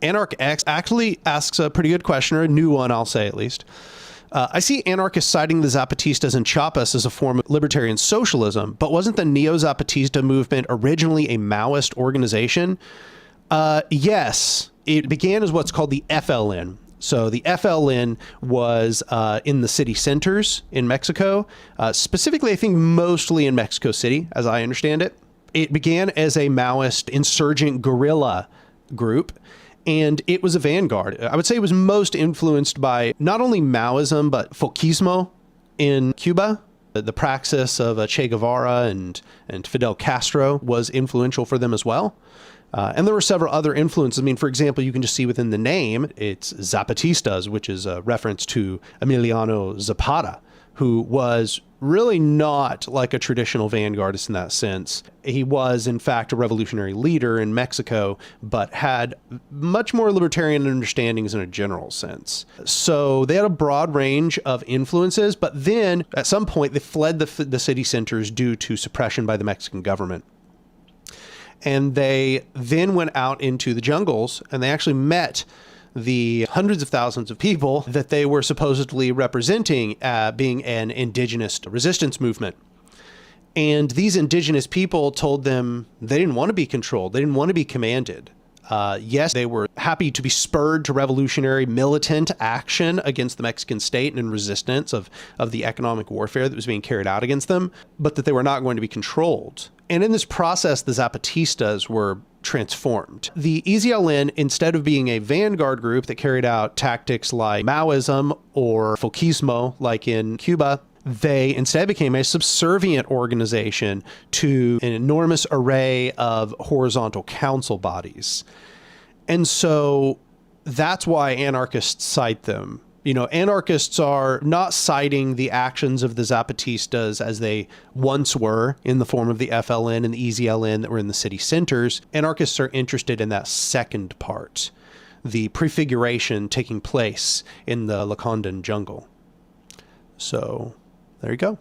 Anark X actually asks a pretty good question, or a new one, I'll say at least. I see anarchists citing the Zapatistas and Chiapas as a form of libertarian socialism, but wasn't the Neo-Zapatista movement originally a Maoist organization? Yes, it began as what's called the FLN. So the FLN was in the city centers in Mexico, specifically, I think, mostly in Mexico City, as I understand it. It began as a Maoist insurgent guerrilla group, and it was a vanguard. I would say it was most influenced by not only Maoism, but Folkismo in Cuba. The praxis of Che Guevara and Fidel Castro was influential for them as well. And there were several other influences. I mean, for example, you can just see within the name, it's Zapatistas, which is a reference to Emiliano Zapata, who was really not like a traditional vanguardist in that sense. He was, in fact, a revolutionary leader in Mexico, but had much more libertarian understandings in a general sense. So they had a broad range of influences, but then at some point they fled the city centers due to suppression by the Mexican government. And they then went out into the jungles, and they actually met the hundreds of thousands of people that they were supposedly representing, being an indigenous resistance movement. And these indigenous people told them they didn't want to be controlled. They didn't want to be commanded. Yes, they were happy to be spurred to revolutionary militant action against the Mexican state and in resistance of the economic warfare that was being carried out against them, but that they were not going to be controlled. And in this process, the Zapatistas were transformed. The EZLN, instead of being a vanguard group that carried out tactics like Maoism or Folkismo, like in Cuba, they instead became a subservient organization to an enormous array of horizontal council bodies. And so that's why anarchists cite them. You know, anarchists are not citing the actions of the Zapatistas as they once were in the form of the FLN and the EZLN that were in the city centers. Anarchists are interested in that second part, the prefiguration taking place in the Lacandan jungle. So there you go.